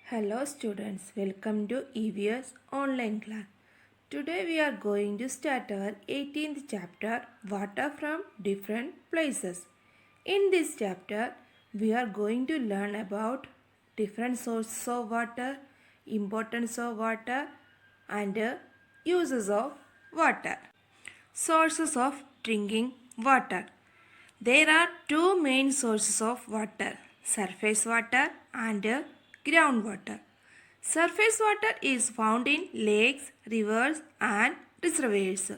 Hello students, welcome to EVS online class. Today we are going to start our 18th chapter, Water from Different Places. In this chapter, we are going to learn about different sources of water, importance of water and uses of water. Sources of drinking water. There are two main sources of water, surface water and groundwater. Surface water is found in lakes, rivers and reservoirs.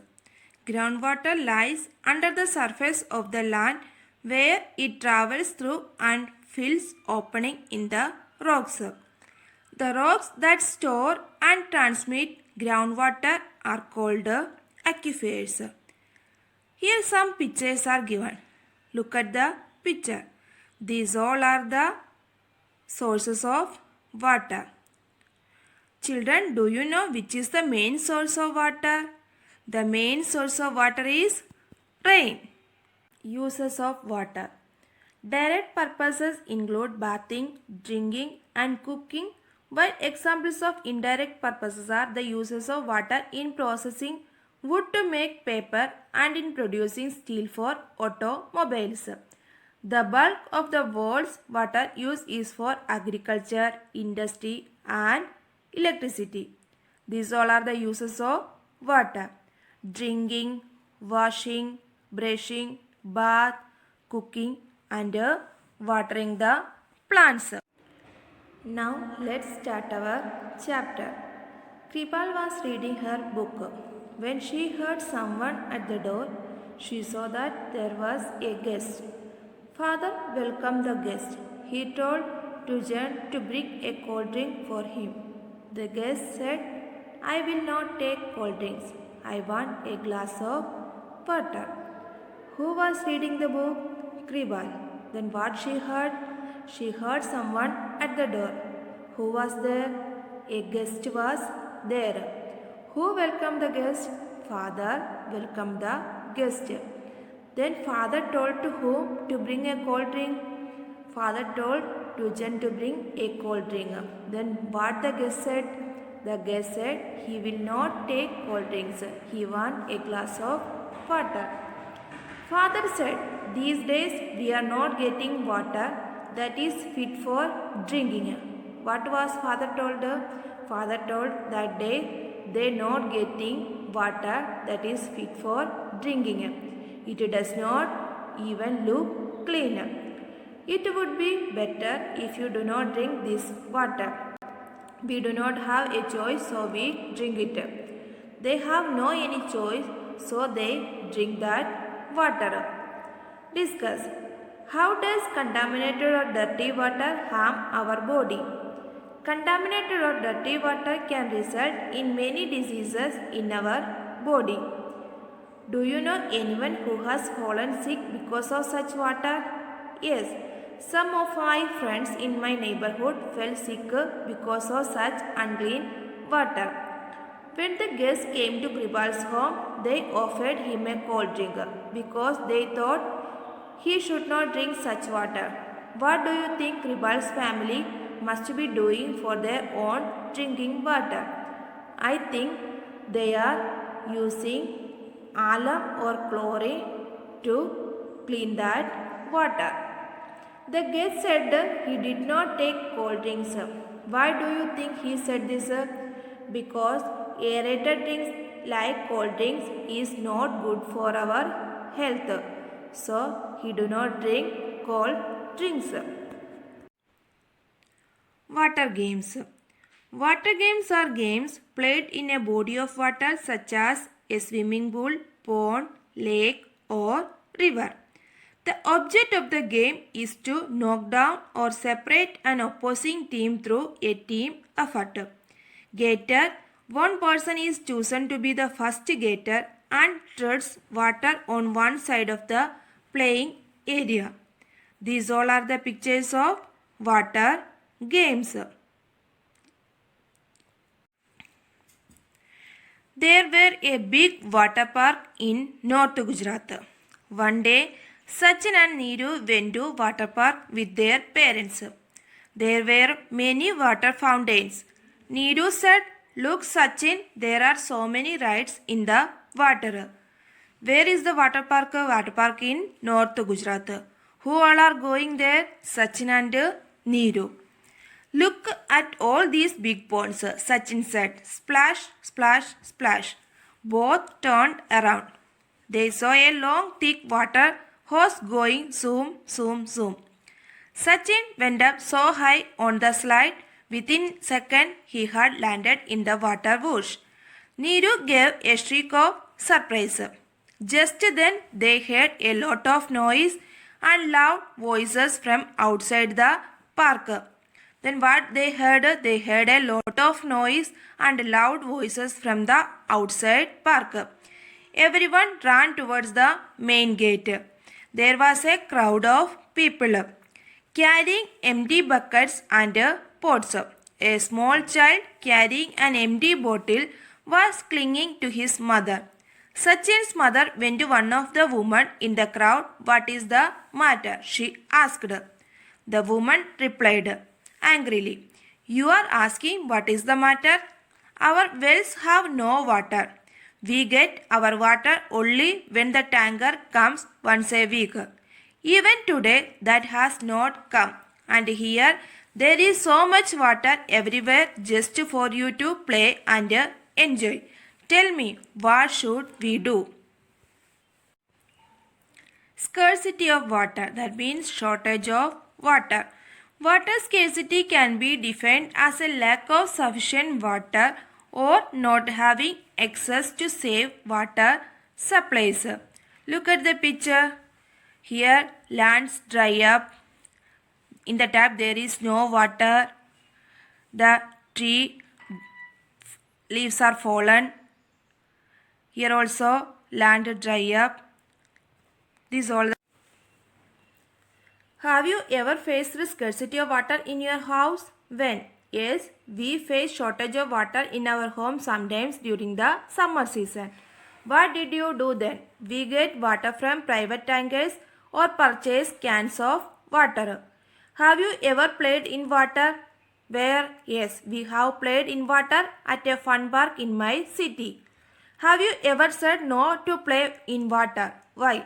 Groundwater lies under the surface of the land where it travels through and fills opening in the rocks. The rocks that store and transmit groundwater are called aquifers. Here some pictures are given. Look at the picture. These all are the sources of water. Children, do you know which is the main source of water? The main source of water is rain. Uses of water. Direct purposes include bathing, drinking and cooking, while examples of indirect purposes are the uses of water in processing wood to make paper and in producing steel for automobiles. The bulk of the world's water use is for agriculture, industry and electricity. These all are the uses of water. Drinking, washing, brushing, bath, cooking and watering the plants. Now let's start our chapter. Kripal was reading her book. When she heard someone at the door, she saw that there was a guest. Father welcomed the guest. He told Tujan to bring a cold drink for him. The guest said, I will not take cold drinks. I want a glass of water. Who was reading the book? Kribal. Then what she heard? She heard someone at the door. Who was there? A guest was there. Who welcomed the guest? Father welcomed the guest. Then father told to whom to bring a cold drink? Father told Tujan to bring a cold drink. Then what the guest said? The guest said he will not take cold drinks. He want a glass of water. Father said, these days we are not getting water that is fit for drinking. What was father told? Father told that day they not getting water that is fit for drinking. It does not even look clean. It would be better if you do not drink this water. We do not have a choice, so we drink it. They have no any choice, so they drink that water. Discuss. How does contaminated or dirty water harm our body? Contaminated or dirty water can result in many diseases in our body. Do you know anyone who has fallen sick because of such water? Yes, some of my friends in my neighborhood fell sick because of such unclean water. When the guests came to Kribal's home, they offered him a cold drink because they thought he should not drink such water. What do you think Kribal's family must be doing for their own drinking water? I think they are using alum or chlorine to clean that water. The guest said he did not take cold drinks. Why do you think he said this? Because aerated drinks like cold drinks is not good for our health. So he do not drink cold drinks. Water games. Water games are games played in a body of water such as a swimming pool, pond, lake or river. The object of the game is to knock down or separate an opposing team through a team effort. Gator. One person is chosen to be the first gator and treads water on one side of the playing area. These all are the pictures of water games. There were a big water park in North Gujarat. One day, Sachin and Neeru went to water park with their parents. There were many water fountains. Needu said, "Look, Sachin, there are so many rides in the water." Where is the water park? Water park in North Gujarat. Who all are going there? Sachin and Needu. Look at all these big ponds, Sachin said. Splash, splash, splash. Both turned around. They saw a long, thick water hose going zoom, zoom, zoom. Sachin went up so high on the slide, within second he had landed in the water whoosh. Needu gave a shriek of surprise. Just then they heard a lot of noise and loud voices from outside the park. Then what they heard? They heard a lot of noise and loud voices from the outside park. Everyone ran towards the main gate. There was a crowd of people carrying empty buckets and pots. A small child carrying an empty bottle was clinging to his mother. Sachin's mother went to one of the women in the crowd. "What is the matter?" she asked. The woman replied angrily, "You are asking what is the matter? Our wells have no water. We get our water only when the tanker comes once a week. Even today that has not come, and here there is so much water everywhere just for you to play and enjoy. Tell me, what should we do?" Scarcity of water, that means shortage of water. Water scarcity can be defined as a lack of sufficient water or not having access to safe water supplies. Look at the picture. Here lands dry up. In the tap there is no water. The tree leaves are fallen. Here also land dry up. This all. Have you ever faced the scarcity of water in your house? When? Yes, we face shortage of water in our home sometimes during the summer season. What did you do then? We get water from private tankers or purchase cans of water. Have you ever played in water? Where? Yes, we have played in water at a fun park in my city. Have you ever said no to play in water? Why?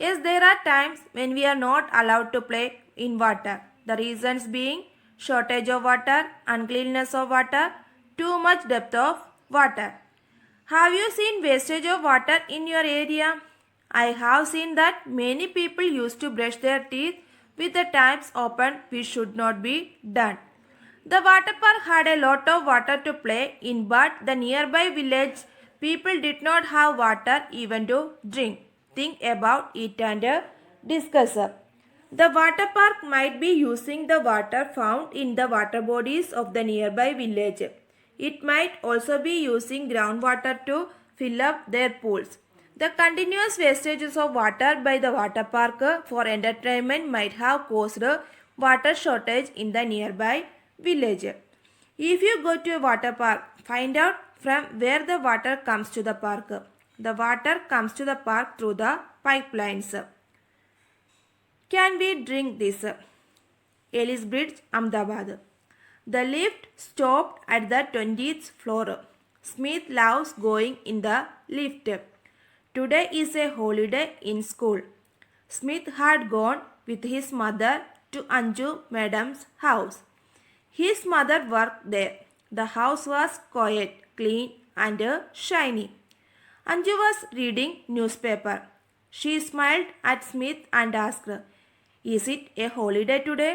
Yes, there are times when we are not allowed to play in water. The reasons being shortage of water, uncleanness of water, too much depth of water. Have you seen wastage of water in your area? I have seen that many people used to brush their teeth with the taps open, which should not be done. The water park had a lot of water to play in, but the nearby village people did not have water even to drink. Think about it and discuss. The water park might be using the water found in the water bodies of the nearby village. It might also be using groundwater to fill up their pools. The continuous wastages of water by the water park for entertainment might have caused water shortage in the nearby village. If you go to a water park, find out from where the water comes to the park. The water comes to the park through the pipelines. Can we drink this? Ellis Bridge, Ahmedabad. The lift stopped at the 20th floor. Smith loves going in the lift. Today is a holiday in school. Smith had gone with his mother to Anju Madam's house. His mother worked there. The house was quiet, clean and shiny. Anju was reading newspaper. She smiled at Smith and asked, "Is it a holiday today?"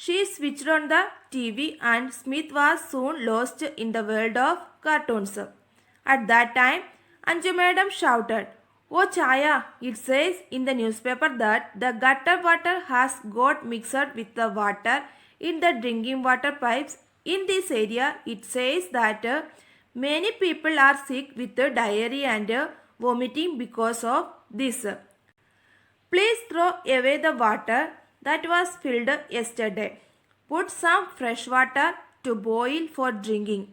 She switched on the TV and Smith was soon lost in the world of cartoons. At that time, Anju Madam shouted, "Oh Chaya, it says in the newspaper that the gutter water has got mixed with the water in the drinking water pipes. In this area, it says that many people are sick with diarrhea and vomiting because of this. Please throw away the water that was filled yesterday. Put some fresh water to boil for drinking.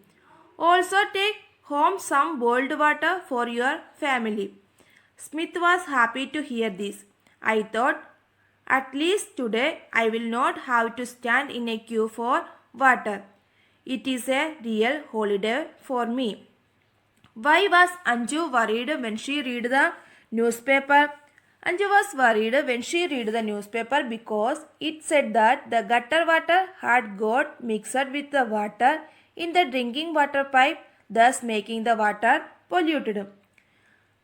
Also take home some boiled water for your family." Smith was happy to hear this. At least today I will not have to stand in a queue for water. It is a real holiday for me. Why was Anju worried when she read the newspaper? Anju was worried when she read the newspaper because it said that the gutter water had got mixed with the water in the drinking water pipe, thus making the water polluted.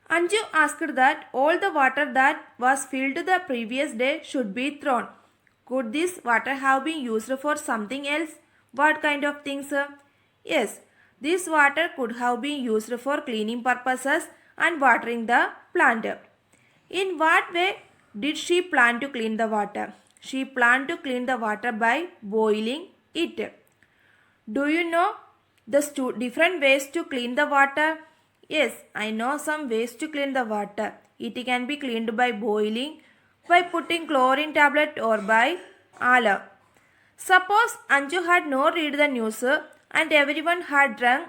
Anju asked that all the water that was filled the previous day should be thrown. Could this water have been used for something else? What kind of things? Yes, this water could have been used for cleaning purposes and watering the plant. In what way did she plan to clean the water? She planned to clean the water by boiling it. Do you know the different ways to clean the water? Yes, I know some ways to clean the water. It can be cleaned by boiling, by putting chlorine tablet or by aloe. Suppose Anju had not read the news and everyone had drunk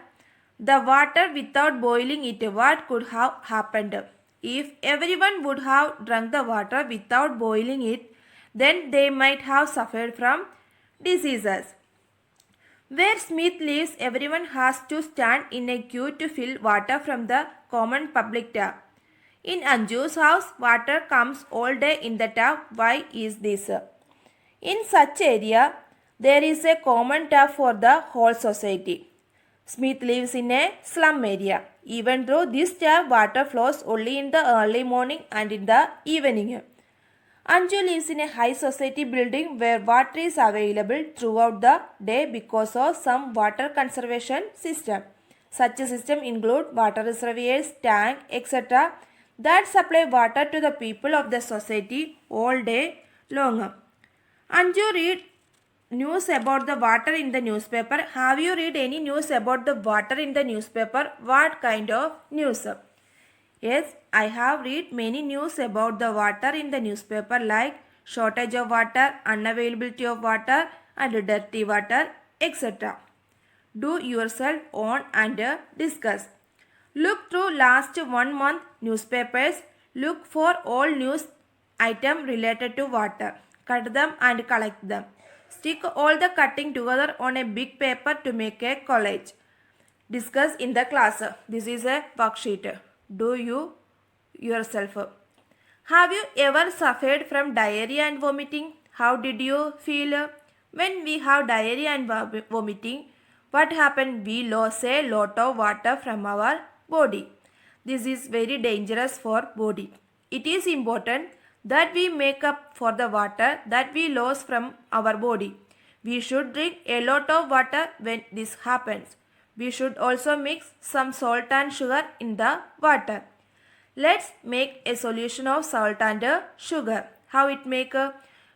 the water without boiling it. What could have happened? If everyone would have drunk the water without boiling it, then they might have suffered from diseases. Where Smith lives, everyone has to stand in a queue to fill water from the common public tap. In Anju's house, water comes all day in the tap. Why is this? In such area, there is a common tap for the whole society. Smith lives in a slum area. Even though this tap water flows only in the early morning and in the evening. Anju lives in a high society building where water is available throughout the day because of some water conservation system. Such a system include water reservoirs, tank, etc. that supply water to the people of the society all day long. Anju read news about the water in the newspaper. Have you read any news about the water in the newspaper? What kind of news? Yes, I have read many news about the water in the newspaper like shortage of water, unavailability of water and dirty water, etc. Do yourself on and discuss. Look through last 1 month newspapers. Look for all news items related to water. Cut them and collect them. Stick all the cutting together on a big paper to make a collage. Discuss in the class. This is a worksheet. Do you yourself. Have you ever suffered from diarrhea and vomiting? How did you feel? When we have diarrhea and vomiting, what happened? We lose a lot of water from our body. This is very dangerous for body. It is important that we make up for the water that we lose from our body. We should drink a lot of water when this happens. We should also mix some salt and sugar in the water. Let's make a solution of salt and sugar. How it make?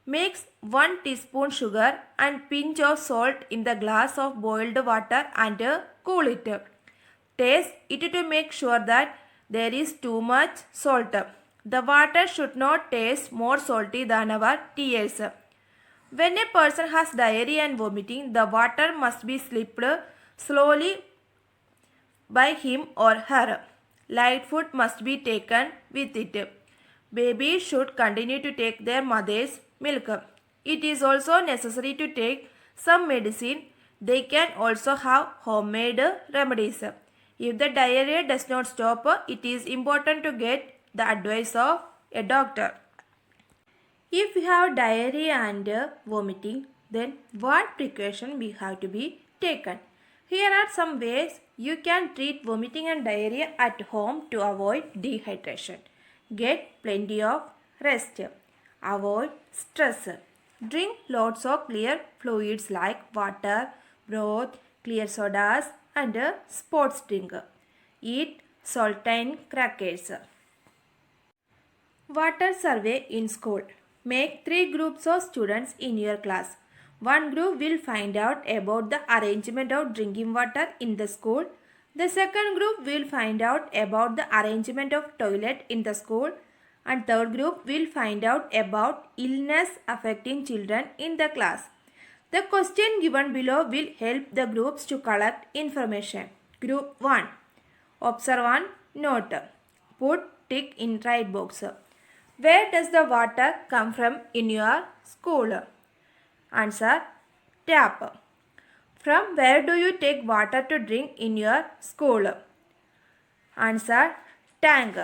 Mix 1 teaspoon sugar and pinch of salt in the glass of boiled water and cool it. Taste it to make sure that there is too much salt. The water should not taste more salty than our tears. When a person has diarrhea and vomiting, the water must be sipped slowly by him or her. Light food must be taken with it. Babies should continue to take their mother's milk. It is also necessary to take some medicine. They can also have homemade remedies. If the diarrhea does not stop, it is important to get the advice of a doctor. If we have diarrhea and vomiting, then what precaution we have to be taken? Here are some ways you can treat vomiting and diarrhea at home to avoid dehydration. Get plenty of rest. Avoid stress. Drink lots of clear fluids like water, broth, clear sodas and sports drink. Eat saltine crackers. Water survey in school. Make 3 groups of students in your class. One group will find out about the arrangement of drinking water in the school. The second group will find out about the arrangement of toilet in the school. And third group will find out about illness affecting children in the class. The question given below will help the groups to collect information. Group 1. Observe and note. Put tick in right box. Where does the water come from in your school? Answer: tap. From where do you take water to drink in your school? Answer: tank.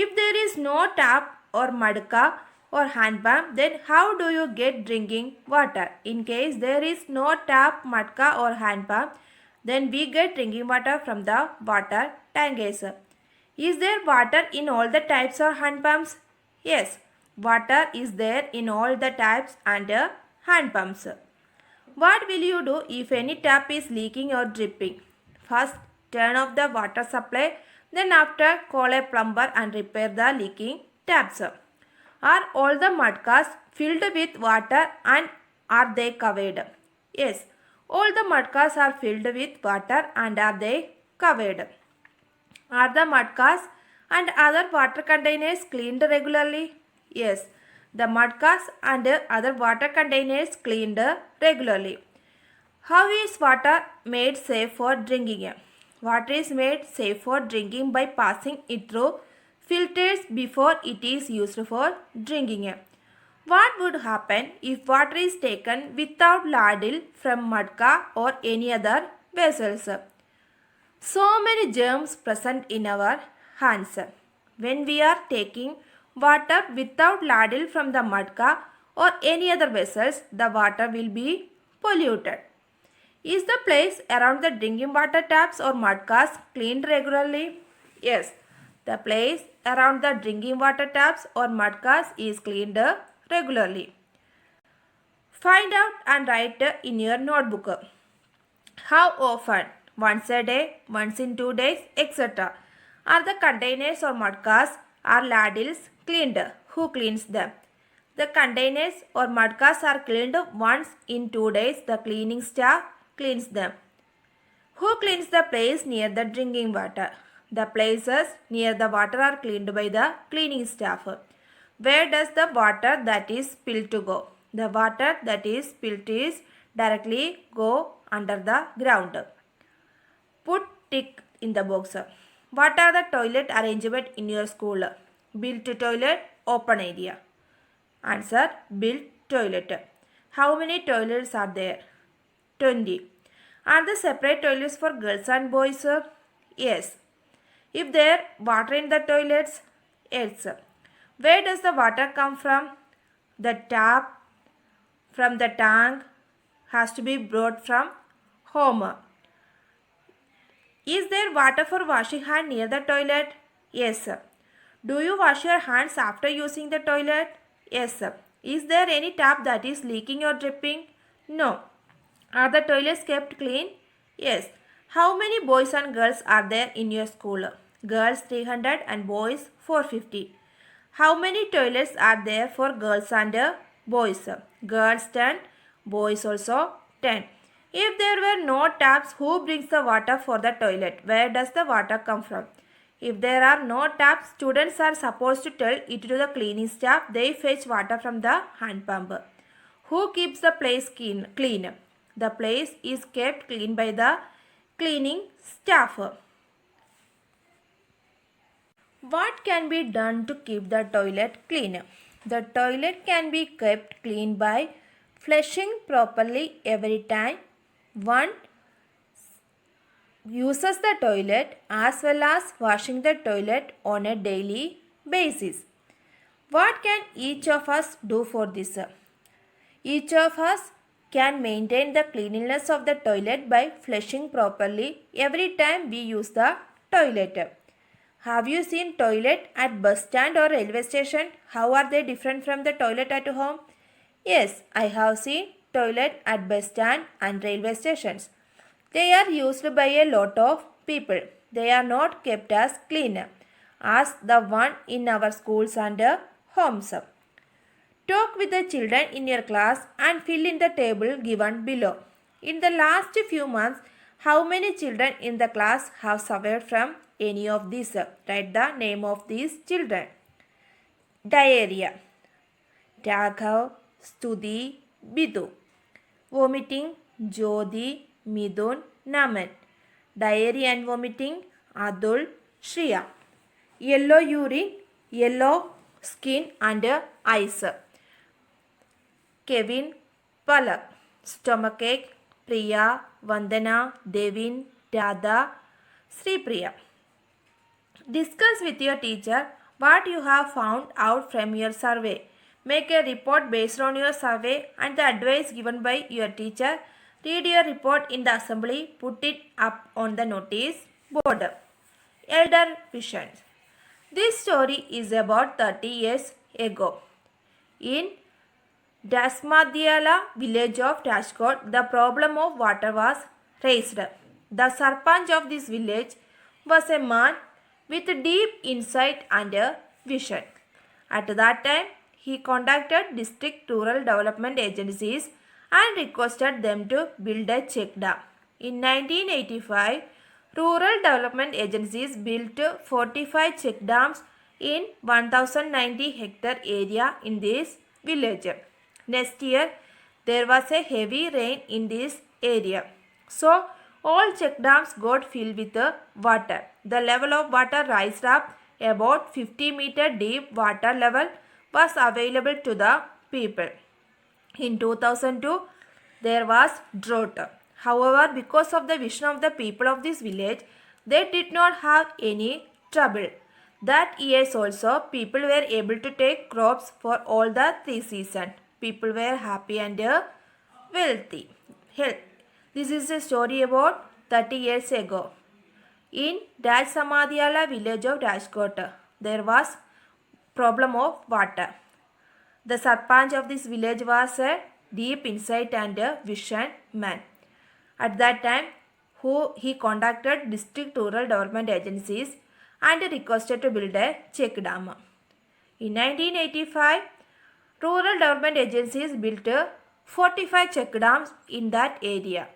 If there is no tap or madka or hand pump, then how do you get drinking water? In case there is no tap, madka or hand pump, then we get drinking water from the water tanks. Is there water in all the types or hand pumps? Yes, water is there in all the types and hand pumps. What will you do if any tap is leaking or dripping? First, turn off the water supply. Then after, call a plumber and repair the leaking taps. Are all the mudcars filled with water and are they covered? Yes, all the mudcars are filled with water and are they covered? Are the mudcars and other water containers cleaned regularly? Yes, the mudcars and other water containers cleaned regularly. How is water made safe for drinking? Water is made safe for drinking by passing it through filters before it is used for drinking. What would happen if water is taken without ladle from mudka or any other vessels? So many germs present in our hands. When we are taking water without ladle from the mudka or any other vessels, the water will be polluted. Is the place around the drinking water taps or mudcars cleaned regularly? Yes, the place around the drinking water taps or mudcars is cleaned regularly. Find out and write in your notebook. How often? Once a day, once in 2 days, etc. Are the containers or mudcars or ladles cleaned? Who cleans them? The containers or mudcars are cleaned once in 2 days. The cleaning staff cleans them. Who cleans the place near the drinking water? The places near the water are cleaned by the cleaning staff. Where does the water that is spilled to go? The water that is spilled is directly go under the ground. Put tick in the box. What are the toilet arrangement in your school? Built toilet, open area. Answer: built toilet. How many toilets are there? 20. Are there separate toilets for girls and boys? Yes. If there water in the toilets? Yes. Where does the water come from? The tap, from the tank, has to be brought from home. Is there water for washing hands near the toilet? Yes. Do you wash your hands after using the toilet? Yes. Is there any tap that is leaking or dripping? No. Are the toilets kept clean? Yes. How many boys and girls are there in your school? Girls 300 and boys 450. How many toilets are there for girls and boys? Girls 10, boys also 10. If there were no taps, who brings the water for the toilet? Where does the water come from? If there are no taps, students are supposed to tell it to the cleaning staff. They fetch water from the hand pump. Who keeps the place clean? The place is kept clean by the cleaning staff. What can be done to keep the toilet clean? The toilet can be kept clean by flushing properly every time one uses the toilet, as well as washing the toilet on a daily basis. What can each of us do for this? Each of us can maintain the cleanliness of the toilet by flushing properly every time we use the toilet. Have you seen toilet at bus stand or railway station? How are they different from the toilet at home? Yes, I have seen toilet at bus stand and railway stations. They are used by a lot of people. They are not kept as clean as the one in our schools and homes. Talk with the children in your class and fill in the table given below. In the last few months, how many children in the class have suffered from any of these? Write the name of these children. Diarrhea: Raghav, Stuti, Bidu. Vomiting: Jyoti, Midun, Naman. Diarrhea and vomiting: Adul, Shriya. Yellow urine, yellow skin and eyes. Kevin, Palak. Stomachache, Priya, Vandana, Devin, Radha, Sri Priya. Discuss with your teacher what you have found out from your survey. Make a report based on your survey and the advice given by your teacher. Read your report in the assembly. Put it up on the notice board. Elder Visions. This story is about 30 years ago. In Dasmadhyala village of Rajkot, the problem of water was raised. The Sarpanch of this village was a man with deep insight and vision. At that time, he contacted district rural development agencies and requested them to build a check dam. In 1985, rural development agencies built 45 check dams in 1090 hectare area in this village. Next year, there was a heavy rain in this area. So, all check dams got filled with water. The level of water rised up. About 50-meter deep water level was available to the people. In 2002, there was drought. However, because of the vision of the people of this village, they did not have any trouble. That year also, people were able to take crops for all the 3 seasons. People were happy and wealthy. This is a story about 30 years ago. In Raj Samadhyala village of Rajkot, there was problem of water. The Sarpanch of this village was a deep insight and vision man. At that time, he contacted district rural development agencies and requested to build a check dam. In 1985, rural development agencies built 45 check dams in that area.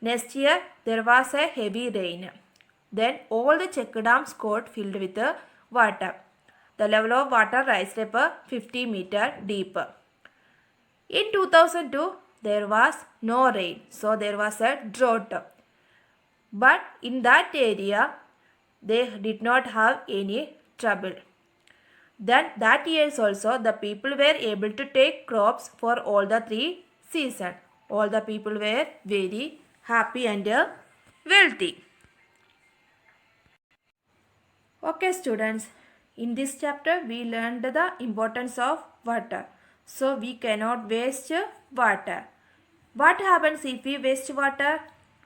Next year, there was a heavy rain. Then all the check dams got filled with water. The level of water rised up 50 meter deep. In 2002, there was no rain, so there was a drought. But in that area, they did not have any trouble. Then that years also, the people were able to take crops for all the 3 seasons. All the people were very happy and wealthy. Okay students, in this chapter we learned the importance of water. So we cannot waste water. What happens if we waste water?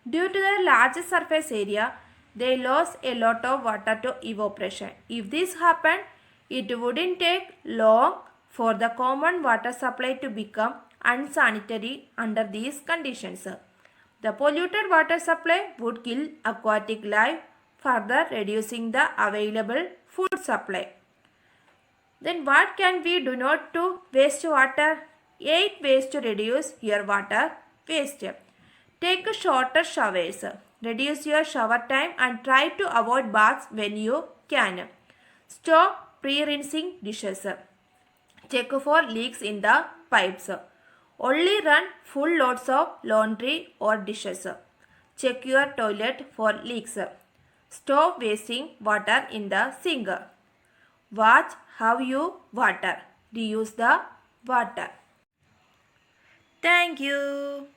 Due to the large surface area, they lost a lot of water to evaporation. If this happened, it wouldn't take long for the common water supply to become unsanitary under these conditions. The polluted water supply would kill aquatic life, further reducing the available food supply. Then what can we do not to waste water? 8 ways to reduce your water waste. Take shorter showers. Reduce your shower time and try to avoid baths when you can. Stop pre-rinsing dishes. Check for leaks in the pipes. Only run full loads of laundry or dishes. Check your toilet for leaks. Stop wasting water in the sink. Watch how you water. Reuse the water. Thank you.